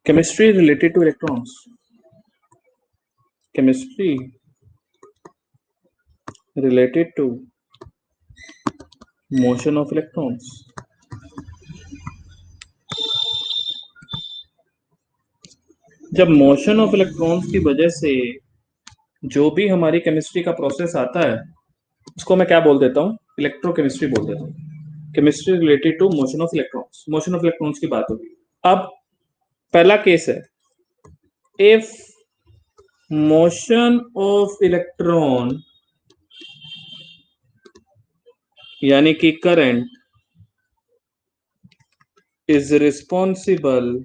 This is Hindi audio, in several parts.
Chemistry related to electrons. Chemistry related to motion of electrons. जब मोशन ऑफ इलेक्ट्रॉन्स की वजह से जो भी हमारी केमिस्ट्री का प्रोसेस आता है उसको मैं क्या बोल देता हूँ, इलेक्ट्रोकेमिस्ट्री बोल देता हूँ। Chemistry related to motion of electrons, motion of electrons की बात होगी। अब पहला केस है, इफ मोशन ऑफ इलेक्ट्रॉन यानी कि current is responsible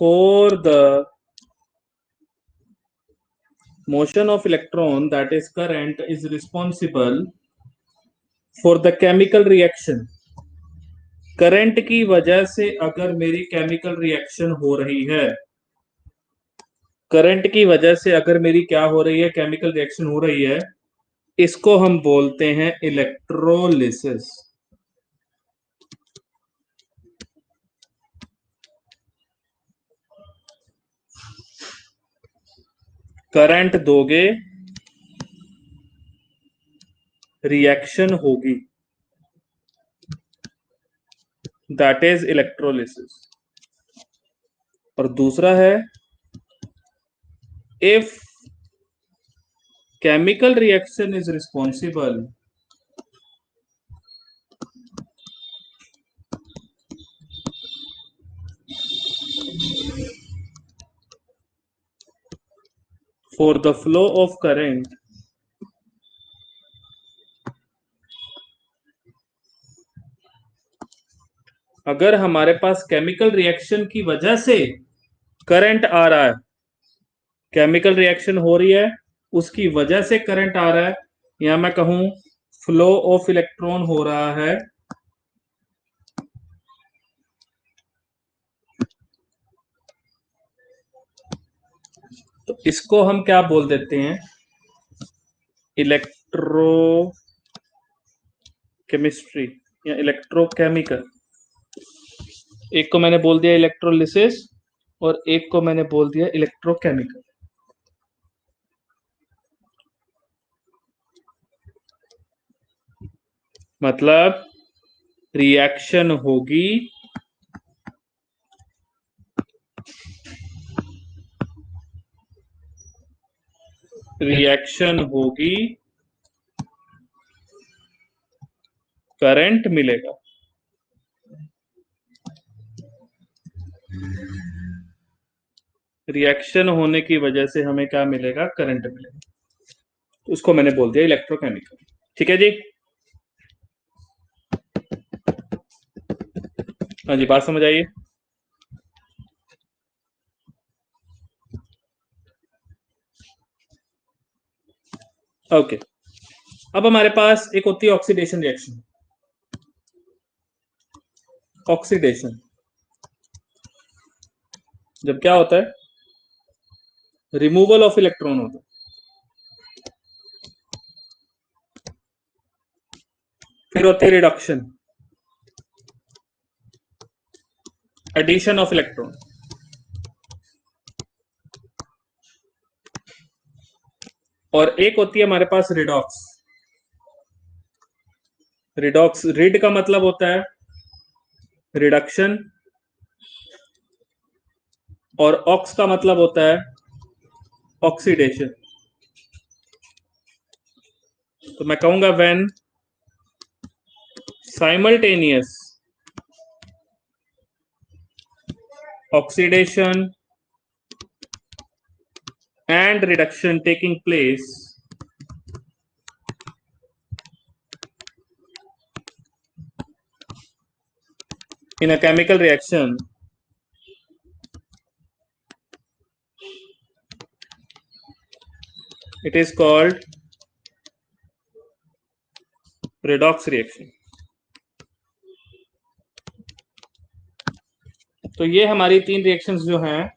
for the motion of electron, that is current is responsible for the chemical reaction. Current की वजह से अगर मेरी केमिकल रिएक्शन हो रही है, करंट की वजह से अगर मेरी क्या हो रही है, केमिकल रिएक्शन हो रही है, इसको हम बोलते हैं इलेक्ट्रोलिसिस। करंट दोगे, रिएक्शन होगी, दैट इज इलेक्ट्रोलिसिस। और दूसरा है, if chemical reaction is responsible for the flow of current अगर हमारे पास केमिकल रिएक्शन की वजह से करंट आ रहा है, केमिकल रिएक्शन हो रही है उसकी वजह से करंट आ रहा है, या मैं कहूं फ्लो ऑफ इलेक्ट्रॉन हो रहा है, तो इसको हम क्या बोल देते हैं, इलेक्ट्रोकेमिस्ट्री या इलेक्ट्रोकेमिकल। एक को मैंने बोल दिया इलेक्ट्रोलिसिस और एक को मैंने बोल दिया इलेक्ट्रोकेमिकल। मतलब रिएक्शन होगी, रिएक्शन होगी, करंट मिलेगा। रिएक्शन होने की वजह से हमें क्या मिलेगा, करंट मिलेगा। तो उसको मैंने बोल दिया इलेक्ट्रोकेमिकल। ठीक है जी, हाँ जी, बात समझ आइए। ओके, अब हमारे पास एक होती है ऑक्सीडेशन रिएक्शन। ऑक्सीडेशन जब क्या होता है, रिमूवल ऑफ इलेक्ट्रॉन होता है। फिर होती है रिडक्शन, एडिशन ऑफ इलेक्ट्रॉन। और एक होती है हमारे पास रिडॉक्स। रिडॉक्स, रिड का मतलब होता है रिडक्शन और ऑक्स का मतलब होता है ऑक्सीडेशन। तो मैं कहूंगा when simultaneous oxidation and reduction taking place in a chemical reaction, it is called redox reaction. तो ये हमारी तीन रिएक्शंस जो हैं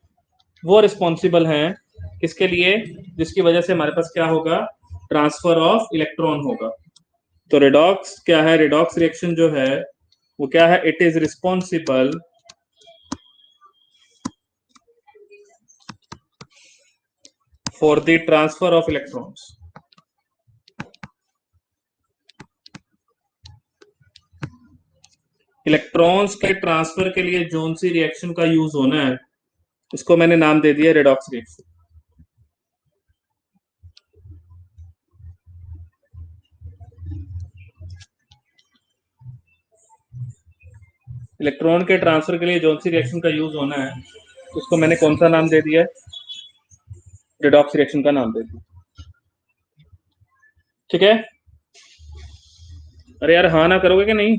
वो रिस्पॉन्सिबल हैं किसके लिए, जिसकी वजह से हमारे पास क्या होगा, ट्रांसफर ऑफ इलेक्ट्रॉन होगा। तो रिडॉक्स क्या है, रिडॉक्स रिएक्शन जो है वो क्या है? It is responsible for the transfer of electrons. Electrons के ट्रांसफर के लिए जोन सी रिएक्शन का यूज होना है, इसको मैंने नाम दे दिया रेडॉक्स रिएक्शन। इलेक्ट्रॉन के ट्रांसफर के लिए जोन सी रिएक्शन का यूज होना है, उसको मैंने कौन सा नाम दे दिया है? रेडॉक्स रिएक्शन का नाम दे दिया। ठीक है? अरे यार हाँ ना करोगे कि नहीं?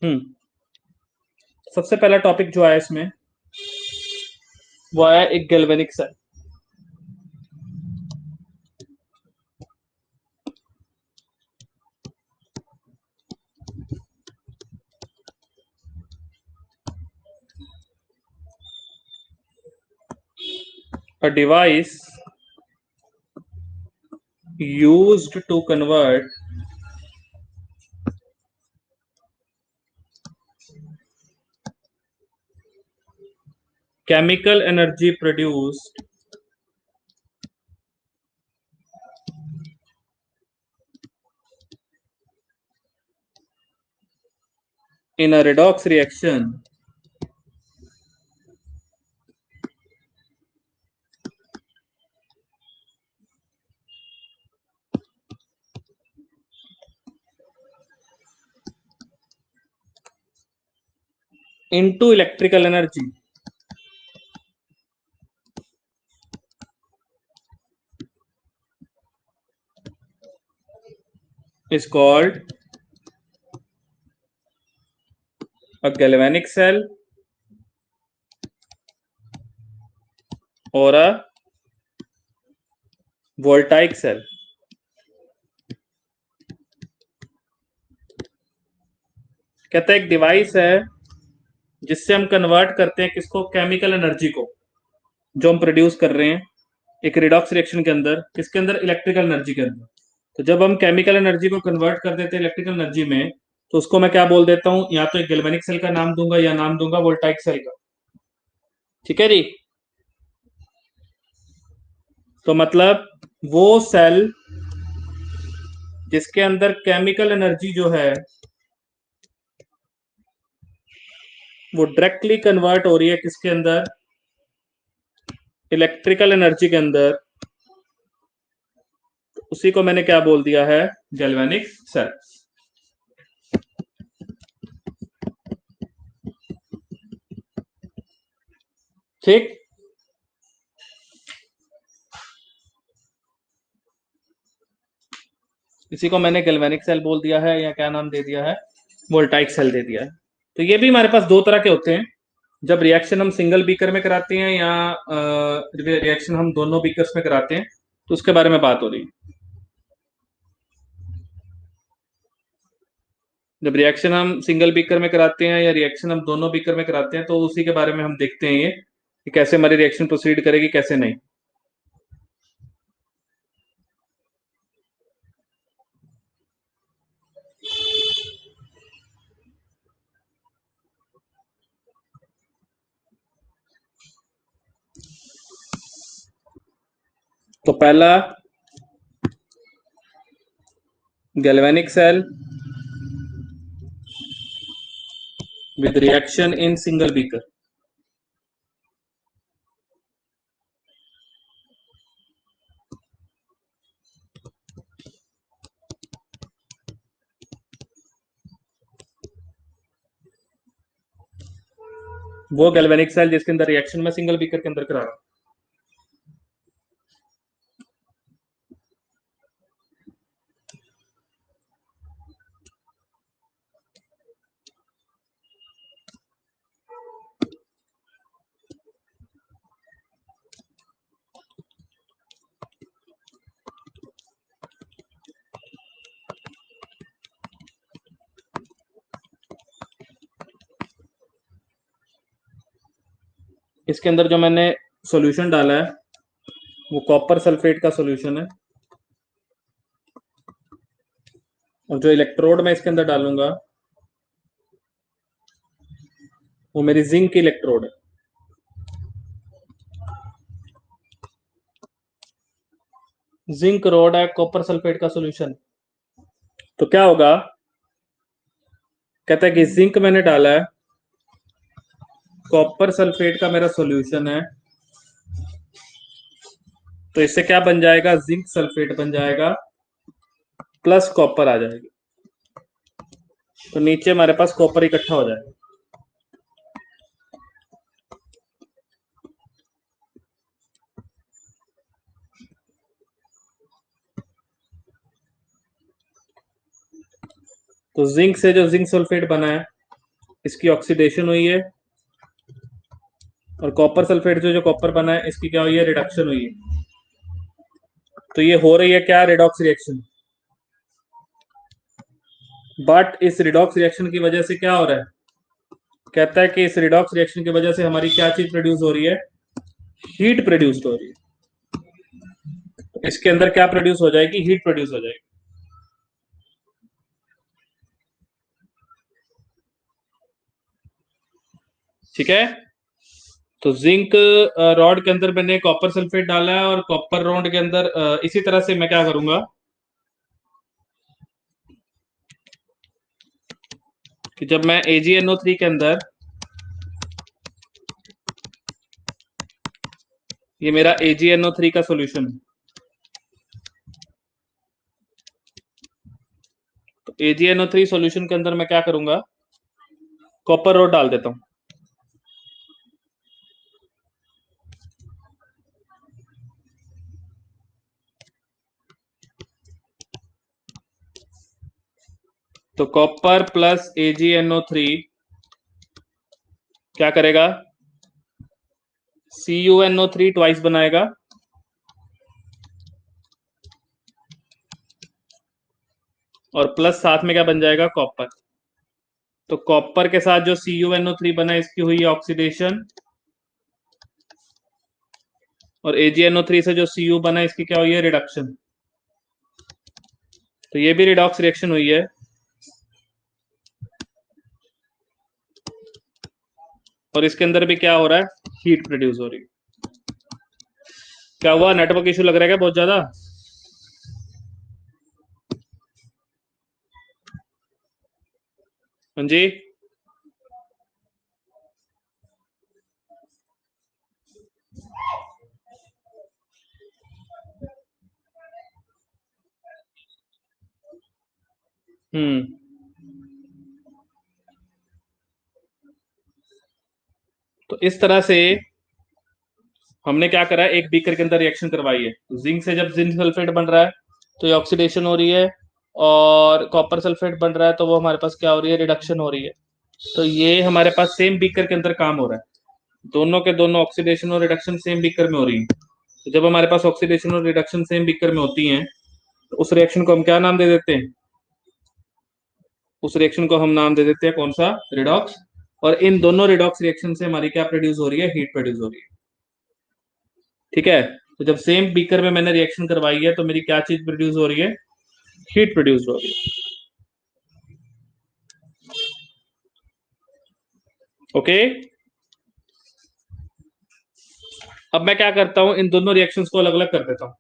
हम्म। सबसे पहला टॉपिक जो आया इसमें वो आया एक galvanic cell. A device used to convert chemical energy produced in a redox reaction into electrical energy is called a galvanic cell or a voltaic cell। कहता है एक डिवाइस है जिससे हम कन्वर्ट करते हैं किसको? केमिकल एनर्जी को, जो हम प्रोड्यूस कर रहे हैं एक रिडॉक्स रिएक्शन के अंदर। किसके अंदर? इलेक्ट्रिकल एनर्जी के अंदर। तो जब हम केमिकल एनर्जी को कन्वर्ट कर देते हैं इलेक्ट्रिकल एनर्जी में, तो उसको मैं क्या बोल देता हूं? या तो एक गैल्वेनिक सेल का नाम दूंगा या नाम दूंगा वोल्टाइक सेल का। ठीक है जी? तो मतलब वो सेल जिसके अंदर केमिकल एनर्जी जो है वो डायरेक्टली कन्वर्ट हो रही है किसके अंदर? इलेक्ट्रिकल एनर्जी के अंदर, तो उसी को मैंने क्या बोल दिया है? Galvanic cell. ठीक। इसी को मैंने गैल्वेनिक सेल बोल दिया है, या क्या नाम दे दिया है? वोल्टाइक सेल दे दिया है। तो ये भी हमारे पास दो तरह के होते हैं, जब रिएक्शन हम सिंगल बीकर में कराते हैं या रिएक्शन हम दोनों बीकर्स में कराते हैं, तो उसके बारे में बात हो रही है। जब रिएक्शन हम सिंगल बीकर में कराते हैं या रिएक्शन हम दोनों बीकर में कराते हैं, तो उसी के बारे में हम देखते हैं ये कि कैसे हमारी रिएक्शन प्रोसीड करेगी, कैसे नहीं। तो पहला galvanic cell with reaction in single beaker. वो गैल्वेनिक सेल जिसके अंदर रिएक्शन में सिंगल बीकर के अंदर करा रहा हूं। इसके अंदर जो मैंने सॉल्यूशन डाला है वो कॉपर सल्फेट का सॉल्यूशन है, और जो इलेक्ट्रोड मैं इसके अंदर डालूंगा वो मेरी जिंक की इलेक्ट्रोड है। जिंक रोड है, कॉपर सल्फेट का सॉल्यूशन। तो क्या होगा, कहता है कि जिंक मैंने डाला है, कॉपर सल्फेट का मेरा सॉल्यूशन है, तो इससे क्या बन जाएगा, जिंक सल्फेट बन जाएगा प्लस कॉपर आ जाएगी। तो नीचे हमारे पास कॉपर इकट्ठा हो जाएगा। तो जिंक से जो जिंक सल्फेट बना है, इसकी ऑक्सीडेशन हुई है, और कॉपर सल्फेट से जो कॉपर बना है, इसकी क्या हुई है, रिडक्शन हुई है। तो ये हो रही है क्या, रिडॉक्स रिएक्शन। बट इस रिडॉक्स रिएक्शन की वजह से क्या हो रहा है, कहता है कि इस रिडॉक्स रिएक्शन की वजह से हमारी क्या चीज प्रोड्यूस हो रही है, हीट प्रोड्यूस हो रही है। इसके अंदर क्या प्रोड्यूस हो जाएगी, हीट प्रोड्यूस हो जाएगी। ठीक है। तो जिंक रॉड के अंदर मैंने कॉपर सल्फेट डाला है, और कॉपर रॉड के अंदर इसी तरह से मैं क्या करूंगा कि जब मैं AgNO3 के अंदर, ये मेरा AgNO3 का सॉल्यूशन है, तो AgNO3 सॉल्यूशन के अंदर मैं क्या करूंगा, कॉपर रॉड डाल देता हूं। तो कॉपर प्लस AgNO3 क्या करेगा, CuNO3 ट्वाइस बनाएगा, और प्लस साथ में क्या बन जाएगा, कॉपर। तो कॉपर के साथ जो CuNO3 बना, इसकी हुई है ऑक्सीडेशन, और AgNO3 से जो Cu बना, इसकी क्या हुई है, रिडक्शन। तो ये भी रिडॉक्स रिएक्शन हुई है, और इसके अंदर भी क्या हो रहा है, हीट प्रोड्यूस हो रही है। क्या हुआ, नेटवर्क इशू लग रहा है क्या बहुत ज्यादा। हाँ जी। हम्म। तो इस तरह से हमने क्या करा है, एक बीकर के अंदर रिएक्शन करवाई है। जिंक से जब जिंक सल्फेट बन रहा है, तो ये ऑक्सीडेशन हो रही है, और कॉपर सल्फेट बन रहा है, तो वो हमारे पास क्या हो रही है, रिडक्शन हो रही है। तो ये हमारे पास सेम बीकर के अंदर काम हो रहा है, दोनों के दोनों ऑक्सीडेशन और रिडक्शन सेम बीकर में हो रही है। तो जब हमारे पास ऑक्सीडेशन और रिडक्शन सेम बीकर में होती हैं, तो उस रिएक्शन को हम क्या नाम दे देते हैं, उस रिएक्शन को हम नाम दे देते हैं कौन सा, रिडॉक्स। और इन दोनों रिडॉक्स रिएक्शन से हमारी क्या प्रोड्यूस हो रही है, हीट प्रोड्यूस हो रही है। ठीक है। तो जब सेम बीकर में मैंने रिएक्शन करवाई है, तो मेरी क्या चीज प्रोड्यूस हो रही है, हीट प्रोड्यूस हो रही है। ओके। अब मैं क्या करता हूं, इन दोनों रिएक्शंस को अलग अलग कर देता हूं।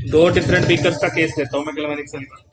दो डिफरेंट बीकर्स का केस लेता हूं मैं, गैल्वेनिक सेल का।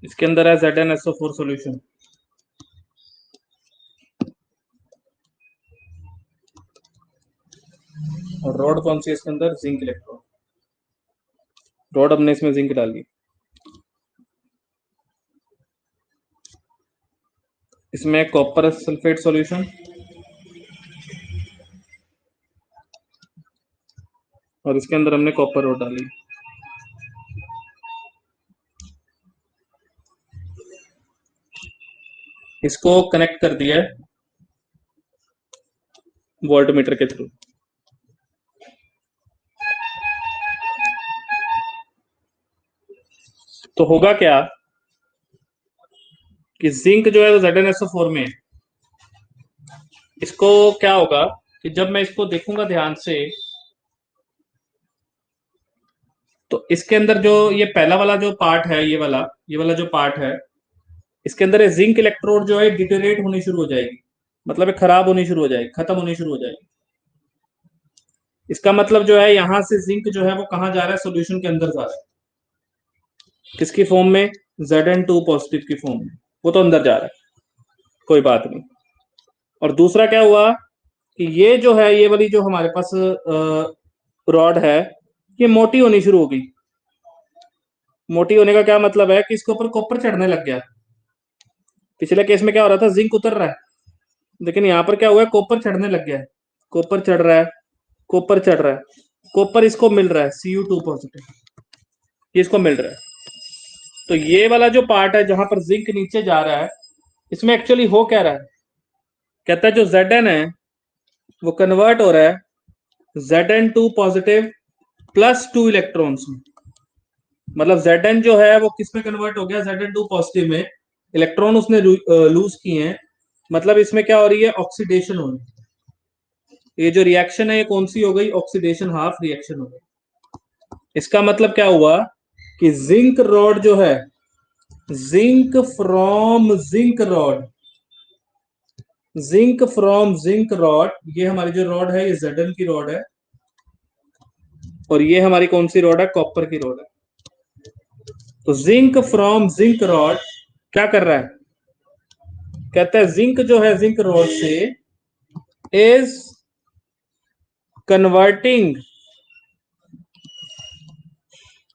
इसके अंदर है ZnSO4 सॉल्यूशन। और रॉड कौन सी है इसके अंदर? Zinc electrode. रॉड हमने इसमें जिंक डाली। इसमें कॉपर सल्फेट सॉल्यूशन, और इसके अंदर हमने कॉपर रॉड डाली। इसको कनेक्ट कर दिया है वोल्टमीटर के थ्रू। तो होगा क्या कि जिंक जो है वो ZnSO4 में है। इसको क्या होगा कि जब मैं इसको देखूंगा ध्यान से, तो इसके अंदर जो ये पहला वाला जो पार्ट है, ये वाला जो पार्ट है, इसके अंदर ये जिंक इलेक्ट्रोड जो है डिटेरेट होनी शुरू हो जाएगी। मतलब ये खराब होनी शुरू हो जाएगी, खत्म होनी शुरू हो जाएगी। इसका मतलब जो है यहां से जिंक जो है वो कहां जा रहा है? सोल्यूशन के अंदर जा रहा है। किसकी फॉर्म में? Zn2 पॉजिटिव की फॉर्म में। वो तो अंदर जा रहा है, कोई बात नहीं। और दूसरा क्या हुआ कि ये जो है, ये वाली जो हमारे पास रॉड है, ये मोटी होनी शुरू हो गई। मोटी होने का क्या मतलब है कि इसके ऊपर कॉपर चढ़ने लग गया। पिछले केस में क्या हो रहा था? जिंक उतर रहा है, लेकिन यहां पर क्या हुआ है? कॉपर चढ़ने लग गया है। कॉपर चढ़ रहा है, कॉपर चढ़ रहा है, कॉपर इसको मिल रहा है Cu2 पॉजिटिव, ये इसको मिल रहा है। तो ये वाला जो पार्ट है जहां पर जिंक नीचे जा रहा है, इसमें एक्चुअली हो क्या रहा है? कहता है जो Zn है वो कन्वर्ट हो रहा है Zn2 पॉजिटिव प्लस 2 इलेक्ट्रॉन्स में। मतलब Zn जो है वो किस में कन्वर्ट हो गया? Zn2 पॉजिटिव में। इलेक्ट्रॉन उसने लूज किए हैं। मतलब इसमें क्या हो रही है? ऑक्सीडेशन हो रही है। ये जो रिएक्शन है ये कौन सी हो गई? ऑक्सीडेशन हाफ रिएक्शन हो गई। इसका मतलब क्या हुआ कि जिंक रॉड जो है, zinc from zinc rod, zinc from zinc rod, ये हमारी जो रॉड है ये Zn की रॉड है, और ये हमारी कौन सी रॉड है? कॉपर की रॉड है। तो जिंक फ्रॉम जिंक रॉड क्या कर रहा है? कहता है जिंक जो है जिंक रॉड से is converting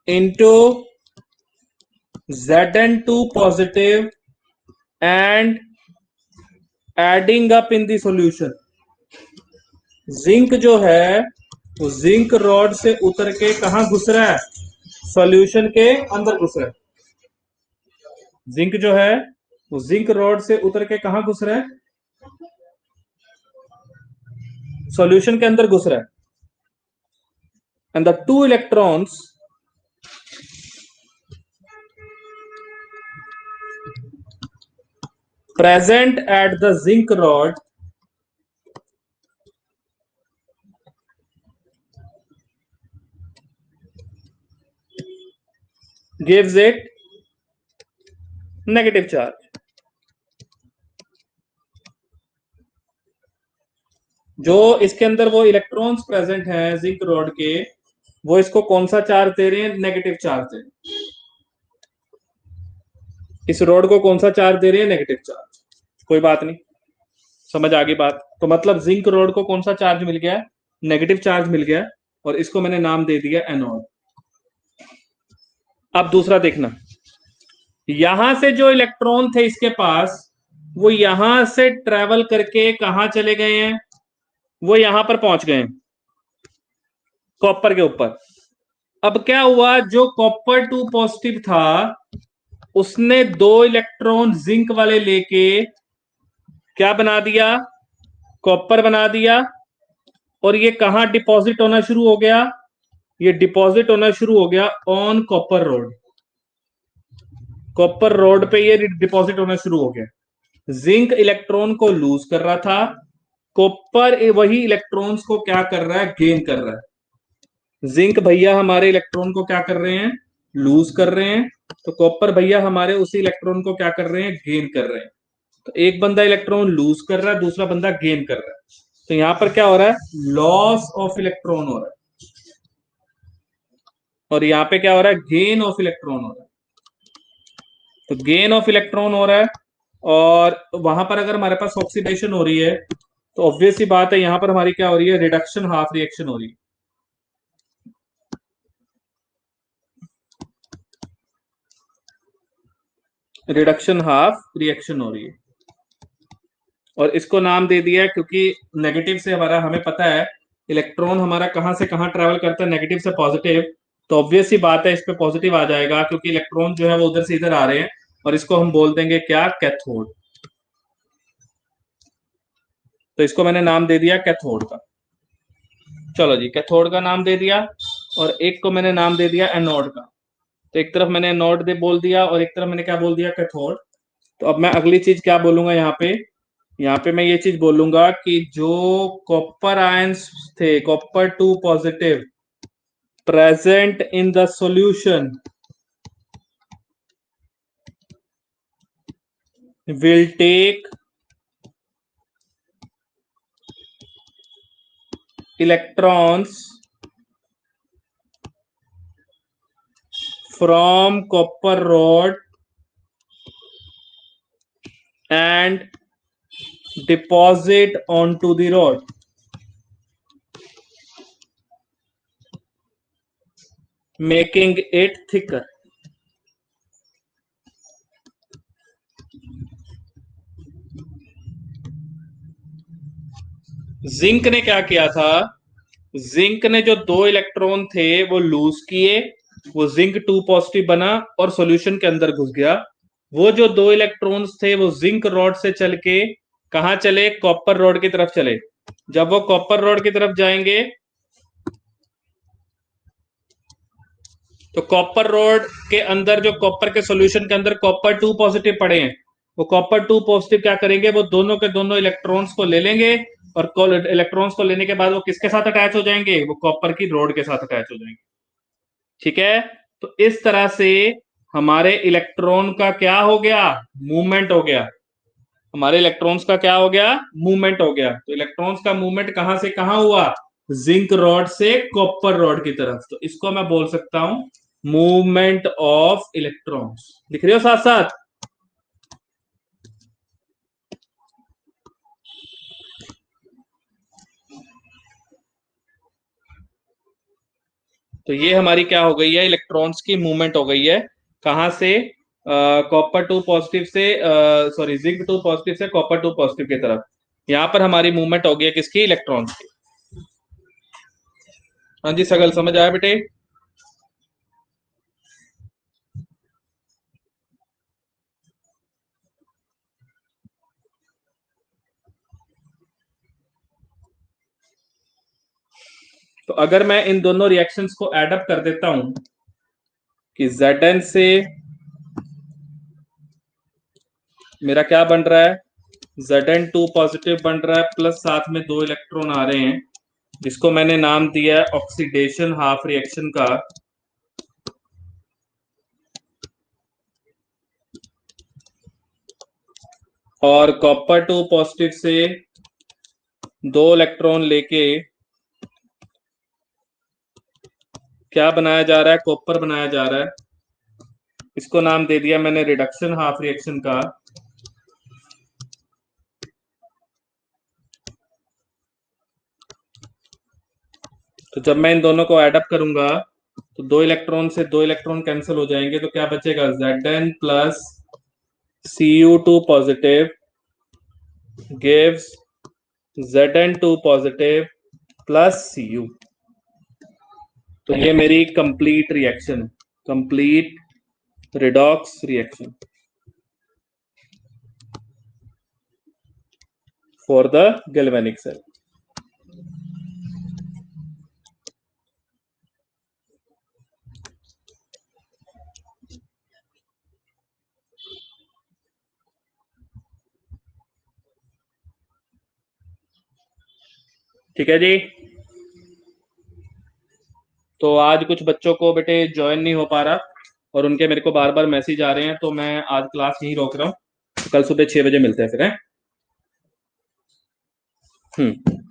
into Zn2 positive and adding up in the solution. Zinc जो है वो जिंक रॉड से उतर के कहां घुस रहा है? सॉल्यूशन के अंदर घुस रहा है। जिंक जो है वो जिंक रॉड से उतर के कहां घुस रहा है? सॉल्यूशन के अंदर घुस रहा है। And the two electrons present at the zinc rod gives it negative charge। जो इसके अंदर वो इलेक्ट्रॉन्स प्रेजेंट हैं जिंक रॉड के, वो इसको कौन सा चार्ज दे रहे हैं? नेगेटिव चार्ज दे रहे हैं। इस रॉड को कौन सा चार्ज दे रहे हैं? Negative charge. कोई बात नहीं, समझ आ गई बात। तो मतलब जिंक रॉड को कौन सा चार्ज मिल गया? नेगेटिव चार्ज मिल गया, और इसको मैंने नाम दे दिया एनोड। अब दूसरा देखना, यहां से जो इलेक्ट्रॉन थे इसके पास, वो यहां से ट्रेवल करके कहां चले गए हैं? वो यहां पर पहुंच गए हैं, कॉपर के ऊपर। अब क्या हुआ? जो कॉपर 2 पॉजिटिव था उसने दो इलेक्ट्रॉन जिंक वाले लेके क्या बना दिया? कॉपर बना दिया। और ये कहां डिपॉजिट होना शुरू हो गया? ये डिपॉजिट होना शुरू हो गया on copper road. Copper road पे ये डिपॉजिट होना शुरू हो गया। जिंक इलेक्ट्रॉन को लूज कर रहा था, कॉपर वही इलेक्ट्रॉन्स को क्या कर रहा है? गेन कर रहा है। जिंक भैया हमारे इलेक्ट्रॉन को क्या कर रहे हैं? लूज कर रहे हैं। तो कॉपर भैया हमारे उसी इलेक्ट्रॉन को क्या कर रहे हैं? गेन कर रहे हैं। तो एक बंदा इलेक्ट्रॉन लूज कर रहा है, दूसरा बंदा गेन कर रहा है। तो यहां पर क्या हो रहा है? लॉस ऑफ इलेक्ट्रॉन हो रहा है, और यहां पे क्या हो रहा है? गेन ऑफ इलेक्ट्रॉन हो रहा है। तो गेन ऑफ इलेक्ट्रॉन हो रहा है, और वहां पर अगर हमारे पास ऑक्सीडेशन हो रही है तो ऑब्वियस सी बात है यहां पर हमारी क्या हो रही है, रिडक्शन हाफ रिएक्शन हो रही है। रिडक्शन हाफ रिएक्शन हो रही है, और इसको नाम दे दिया है क्योंकि नेगेटिव से हमारा, हमें पता है इलेक्ट्रॉन हमारा कहां से कहां ट्रेवल करता है, नेगेटिव से पॉजिटिव। तो ऑब्वियस सी बात है इस पे पॉजिटिव आ जाएगा क्योंकि इलेक्ट्रॉन जो है वो उधर से इधर आ रहे हैं, और इसको हम बोल देंगे क्या, कैथोड। तो इसको मैंने नाम दे दिया कैथोड का। चलो जी, कैथोड का नाम दे दिया, और एक को मैंने नाम दे दिया एनोड का। तो एक तरफ मैंने एनोड दे बोल दिया और एक तरफ मैंने क्या बोल दिया, कैथोड। तो अब मैं अगली चीज क्या बोलूंगा यहाँ पे, यहाँ पे मैं ये चीज बोलूंगा कि जो कॉपर आयंस थे, copper two positive present in the solution will take electrons from copper rod and deposit onto the rod, making it thicker. Zinc ने क्या किया था, जिंक ने जो दो इलेक्ट्रॉन थे वो लूज किए, वो जिंक टू पॉजिटिव बना और सॉल्यूशन के अंदर घुस गया। वो जो दो इलेक्ट्रॉन्स थे वो जिंक रॉड से चल के कहां चले, कॉपर रॉड की तरफ चले। जब वो कॉपर रॉड की तरफ जाएंगे तो कॉपर रॉड के अंदर, जो कॉपर के सॉल्यूशन के अंदर कॉपर टू पॉजिटिव पड़े हैं, वो कॉपर टू पॉजिटिव क्या करेंगे, वो दोनों के दोनों इलेक्ट्रॉन्स को ले लेंगे, और इलेक्ट्रॉन्स को लेने के बाद वो किसके साथ अटैच हो जाएंगे, वो कॉपर की रॉड के साथ अटैच हो जाएंगे। ठीक है, तो इस तरह से हमारे इलेक्ट्रॉन का क्या हो गया, मूवमेंट हो गया। हमारे इलेक्ट्रॉन्स का क्या हो गया, मूवमेंट हो गया। तो इलेक्ट्रॉन्स का मूवमेंट कहां से कहां हुआ, जिंक रॉड से कॉपर रॉड की तरफ। तो इसको मैं बोल सकता हूं मूवमेंट ऑफ इलेक्ट्रॉन्स। लिख रहे हो साथ साथ। तो ये हमारी क्या हो गई है, इलेक्ट्रॉन्स की मूवमेंट हो गई है। कहां से, कॉपर टू पॉजिटिव से, सॉरी जिंक टू पॉजिटिव से कॉपर टू पॉजिटिव की तरफ। यहां पर हमारी मूवमेंट हो गई है किसकी, इलेक्ट्रॉन्स की। हाँ जी सगल, समझ आया बेटे। तो अगर मैं इन दोनों रिएक्शंस को एडअप कर देता हूं कि Zn से मेरा क्या बन रहा है, Zn2 पॉजिटिव बन रहा है, प्लस साथ में दो इलेक्ट्रॉन आ रहे हैं जिसको मैंने नाम दिया है ऑक्सीडेशन हाफ रिएक्शन का। और कॉपर टू पॉजिटिव से दो इलेक्ट्रॉन लेके क्या बनाया जा रहा है, कॉपर बनाया जा रहा है। इसको नाम दे दिया मैंने रिडक्शन हाफ रिएक्शन का। तो जब मैं इन दोनों को एडअप करूंगा तो दो इलेक्ट्रॉन से दो इलेक्ट्रॉन कैंसिल हो जाएंगे, तो क्या बचेगा, Zn plus Cu2 positive gives Zn2 positive plus Cu। तो ये मेरी complete reaction, complete redox reaction for the galvanic cell. ठीक है जी। तो आज कुछ बच्चों को बेटे ज्वाइन नहीं हो पा रहा, और उनके मेरे को बार बार मैसेज आ रहे हैं, तो मैं आज क्लास यहीं रोक रहा हूँ। कल सुबह 6 बजे मिलते हैं फिर, हैं।